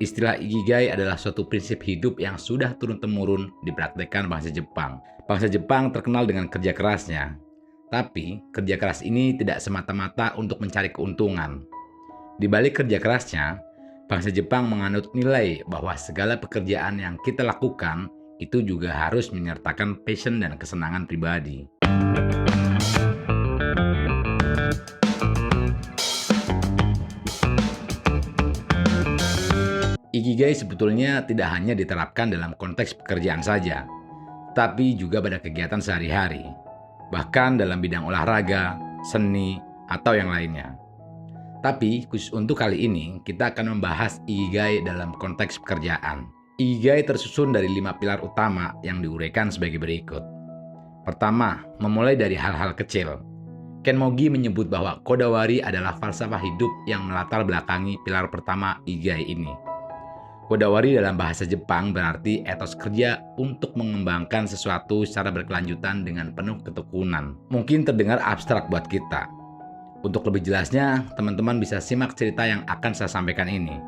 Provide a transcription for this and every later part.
Istilah Ikigai adalah suatu prinsip hidup yang sudah turun-temurun dipraktekkan bangsa Jepang. Bangsa Jepang terkenal dengan kerja kerasnya, tapi kerja keras ini tidak semata-mata untuk mencari keuntungan. Di balik kerja kerasnya, bangsa Jepang menganut nilai bahwa segala pekerjaan yang kita lakukan itu juga harus menyertakan passion dan kesenangan pribadi. Ikigai sebetulnya tidak hanya diterapkan dalam konteks pekerjaan saja, tapi juga pada kegiatan sehari-hari, bahkan dalam bidang olahraga, seni, atau yang lainnya. Tapi khusus untuk kali ini, kita akan membahas Ikigai dalam konteks pekerjaan. Ikigai tersusun dari 5 pilar utama yang diuraikan sebagai berikut. Pertama, memulai dari hal-hal kecil. Ken Mogi menyebut bahwa Kodawari adalah falsafah hidup yang melatar belakangi pilar pertama Ikigai ini. Kodawari dalam bahasa Jepang berarti etos kerja untuk mengembangkan sesuatu secara berkelanjutan dengan penuh ketekunan. Mungkin terdengar abstrak buat kita. Untuk lebih jelasnya, teman-teman bisa simak cerita yang akan saya sampaikan ini.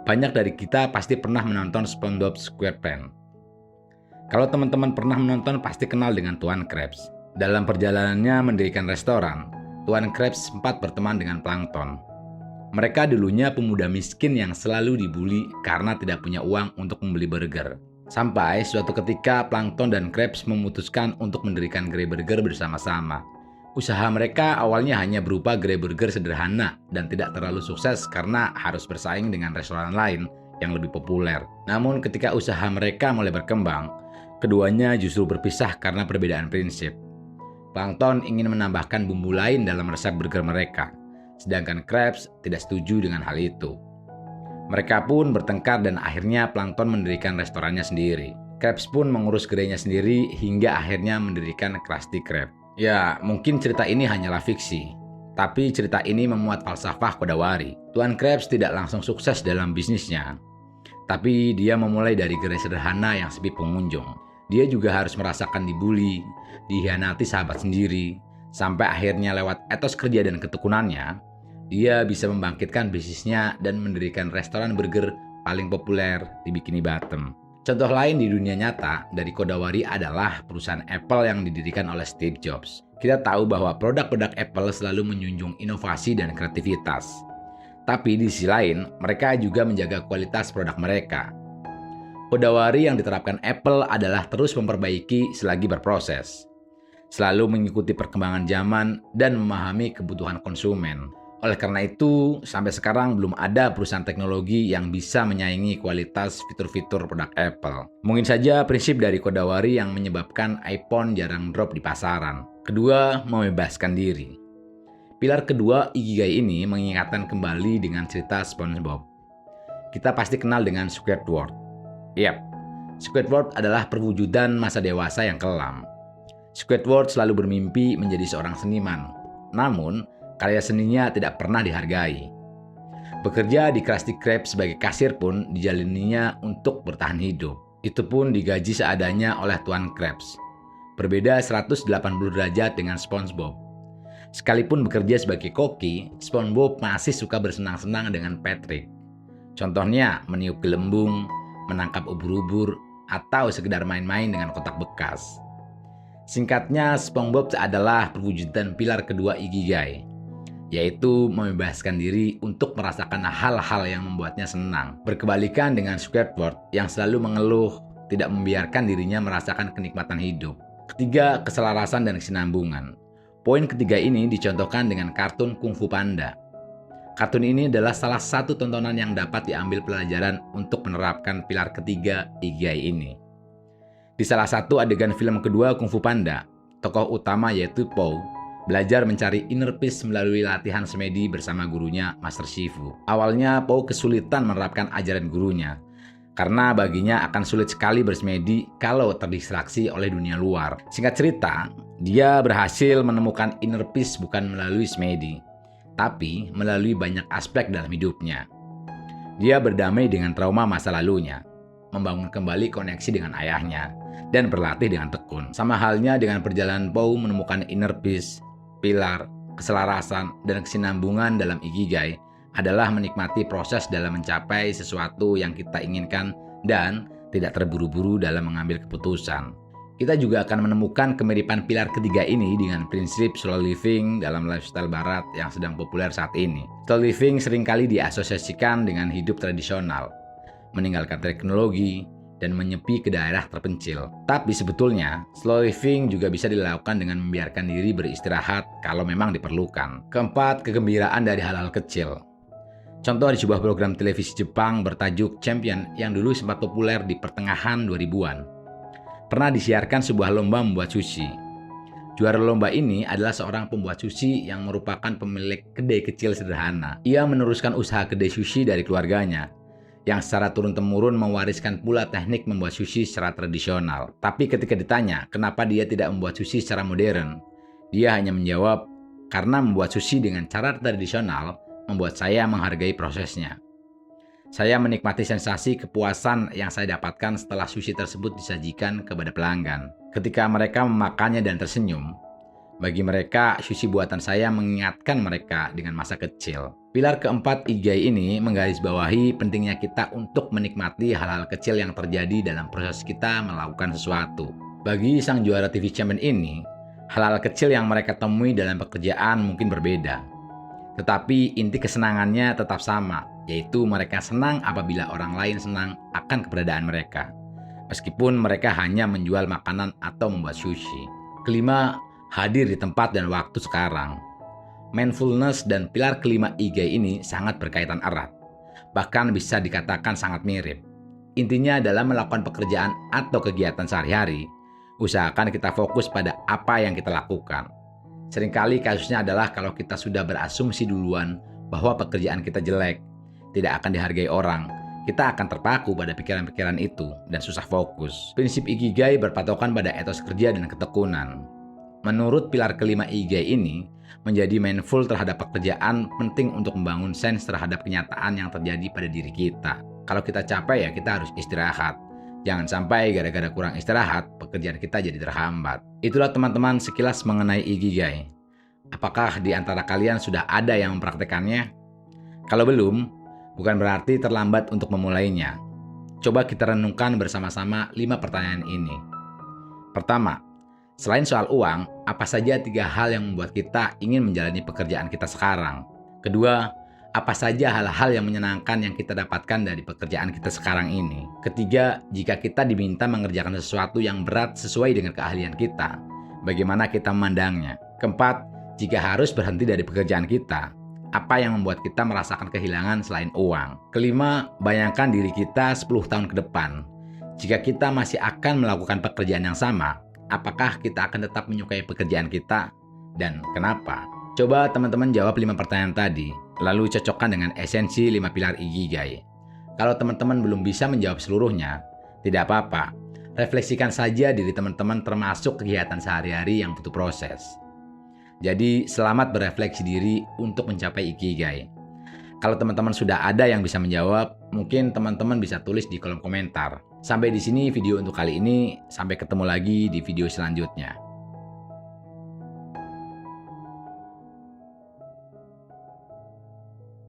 Banyak dari kita pasti pernah menonton SpongeBob SquarePants. Kalau teman-teman pernah menonton pasti kenal dengan Tuan Krabs. Dalam perjalanannya mendirikan restoran, Tuan Krabs sempat berteman dengan Plankton. Mereka dulunya pemuda miskin yang selalu dibully karena tidak punya uang untuk membeli burger. Sampai suatu ketika Plankton dan Krabs memutuskan untuk mendirikan gerai burger bersama-sama. Usaha mereka awalnya hanya berupa gerai burger sederhana dan tidak terlalu sukses karena harus bersaing dengan restoran lain yang lebih populer. Namun ketika usaha mereka mulai berkembang, keduanya justru berpisah karena perbedaan prinsip. Plankton ingin menambahkan bumbu lain dalam resep burger mereka, sedangkan Krabs tidak setuju dengan hal itu. Mereka pun bertengkar dan akhirnya Plankton mendirikan restorannya sendiri. Krabs pun mengurus gerainya sendiri hingga akhirnya mendirikan Krusty Krab. Ya, mungkin cerita ini hanyalah fiksi, tapi cerita ini memuat falsafah Kodawari. Tuan Krabs tidak langsung sukses dalam bisnisnya, tapi dia memulai dari gerai sederhana yang sepi pengunjung. Dia juga harus merasakan dibully, dikhianati sahabat sendiri, sampai akhirnya lewat etos kerja dan ketekunannya, dia bisa membangkitkan bisnisnya dan mendirikan restoran burger paling populer di Bikini Bottom. Contoh lain di dunia nyata dari Kodawari adalah perusahaan Apple yang didirikan oleh Steve Jobs. Kita tahu bahwa produk-produk Apple selalu menjunjung inovasi dan kreativitas. Tapi di sisi lain, mereka juga menjaga kualitas produk mereka. Kodawari yang diterapkan Apple adalah terus memperbaiki selagi berproses, selalu mengikuti perkembangan zaman dan memahami kebutuhan konsumen. Oleh karena itu, sampai sekarang belum ada perusahaan teknologi yang bisa menyaingi kualitas fitur-fitur produk Apple. Mungkin saja prinsip dari Kodawari yang menyebabkan iPhone jarang drop di pasaran. Kedua, membebaskan diri. Pilar kedua Ikigai ini mengingatkan kembali dengan cerita SpongeBob. Kita pasti kenal dengan Squidward. Yap, Squidward adalah perwujudan masa dewasa yang kelam. Squidward selalu bermimpi menjadi seorang seniman, namun karya seninya tidak pernah dihargai. Bekerja di Krusty Krab sebagai kasir pun dijalaninya untuk bertahan hidup. Itu pun digaji seadanya oleh Tuan Krabs. Berbeda 180 derajat dengan SpongeBob. Sekalipun bekerja sebagai koki, SpongeBob masih suka bersenang-senang dengan Patrick. Contohnya meniup gelembung, menangkap ubur-ubur, atau sekedar main-main dengan kotak bekas. Singkatnya, SpongeBob adalah perwujudan pilar kedua Ikigai, yaitu membebaskan diri untuk merasakan hal-hal yang membuatnya senang. Berkebalikan dengan Squidward yang selalu mengeluh, tidak membiarkan dirinya merasakan kenikmatan hidup. Ketiga, keselarasan dan kesinambungan. Poin ketiga ini dicontohkan dengan kartun Kung Fu Panda. Kartun ini adalah salah satu tontonan yang dapat diambil pelajaran untuk menerapkan pilar ketiga Ikigai ini. Di salah satu adegan film kedua Kung Fu Panda, tokoh utama yaitu Po belajar mencari inner peace melalui latihan semedi bersama gurunya Master Shifu. Awalnya Po kesulitan menerapkan ajaran gurunya, karena baginya akan sulit sekali bersemedi kalau terdistraksi oleh dunia luar. Singkat cerita, dia berhasil menemukan inner peace bukan melalui semedi, tapi melalui banyak aspek dalam hidupnya. Dia berdamai dengan trauma masa lalunya, membangun kembali koneksi dengan ayahnya, dan berlatih dengan tekun. Sama halnya dengan perjalanan Po menemukan inner peace, pilar, keselarasan, dan kesinambungan dalam Ikigai adalah menikmati proses dalam mencapai sesuatu yang kita inginkan dan tidak terburu-buru dalam mengambil keputusan. Kita juga akan menemukan kemiripan pilar ketiga ini dengan prinsip slow living dalam lifestyle barat yang sedang populer saat ini. Slow living seringkali diasosiasikan dengan hidup tradisional, meninggalkan teknologi, dan menyepi ke daerah terpencil. Tapi sebetulnya, slow living juga bisa dilakukan dengan membiarkan diri beristirahat kalau memang diperlukan. Keempat, kegembiraan dari hal-hal kecil. Contoh di sebuah program televisi Jepang bertajuk Champion yang dulu sempat populer di pertengahan 2000-an. Pernah disiarkan sebuah lomba membuat sushi. Juara lomba ini adalah seorang pembuat sushi yang merupakan pemilik kedai kecil sederhana. Ia meneruskan usaha kedai sushi dari keluarganya, yang secara turun-temurun mewariskan pula teknik membuat sushi secara tradisional. Tapi ketika ditanya kenapa dia tidak membuat sushi secara modern, dia hanya menjawab, karena membuat sushi dengan cara tradisional membuat saya menghargai prosesnya. Saya menikmati sensasi kepuasan yang saya dapatkan setelah sushi tersebut disajikan kepada pelanggan. Ketika mereka memakannya dan tersenyum, bagi mereka sushi buatan saya mengingatkan mereka dengan masa kecil. Pilar keempat Ikigai ini menggarisbawahi pentingnya kita untuk menikmati hal-hal kecil yang terjadi dalam proses kita melakukan sesuatu. Bagi sang juara TV Champion ini, hal-hal kecil yang mereka temui dalam pekerjaan mungkin berbeda. Tetapi inti kesenangannya tetap sama, yaitu mereka senang apabila orang lain senang akan keberadaan mereka, meskipun mereka hanya menjual makanan atau membuat sushi. Kelima, hadir di tempat dan waktu sekarang. Mindfulness dan pilar kelima Ikigai ini sangat berkaitan erat, bahkan bisa dikatakan sangat mirip. Intinya adalah melakukan pekerjaan atau kegiatan sehari-hari, usahakan kita fokus pada apa yang kita lakukan. Seringkali kasusnya adalah kalau kita sudah berasumsi duluan bahwa pekerjaan kita jelek, tidak akan dihargai orang, kita akan terpaku pada pikiran-pikiran itu dan susah fokus. Prinsip Ikigai berpatokan pada etos kerja dan ketekunan. Menurut pilar kelima Ikigai ini, menjadi mindful terhadap pekerjaan penting untuk membangun sense terhadap kenyataan yang terjadi pada diri kita. Kalau kita capek ya kita harus istirahat. Jangan sampai gara-gara kurang istirahat, pekerjaan kita jadi terhambat. Itulah teman-teman sekilas mengenai Ikigai. Apakah di antara kalian sudah ada yang mempraktekannya? Kalau belum, bukan berarti terlambat untuk memulainya. Coba kita renungkan bersama-sama 5 pertanyaan ini. Pertama, selain soal uang, apa saja 3 hal yang membuat kita ingin menjalani pekerjaan kita sekarang? Kedua, apa saja hal-hal yang menyenangkan yang kita dapatkan dari pekerjaan kita sekarang ini? Ketiga, jika kita diminta mengerjakan sesuatu yang berat sesuai dengan keahlian kita, bagaimana kita memandangnya? Keempat, jika harus berhenti dari pekerjaan kita, apa yang membuat kita merasakan kehilangan selain uang? Kelima, bayangkan diri kita 10 tahun ke depan. Jika kita masih akan melakukan pekerjaan yang sama, apakah kita akan tetap menyukai pekerjaan kita? Dan kenapa? Coba teman-teman jawab 5 pertanyaan tadi, lalu cocokkan dengan esensi 5 pilar Ikigai. Kalau teman-teman belum bisa menjawab seluruhnya, tidak apa-apa. Refleksikan saja diri teman-teman termasuk kegiatan sehari-hari yang butuh proses. Jadi, selamat berefleksi diri untuk mencapai Ikigai. Kalau teman-teman sudah ada yang bisa menjawab, mungkin teman-teman bisa tulis di kolom komentar. Sampai di sini video untuk kali ini, sampai ketemu lagi di video selanjutnya.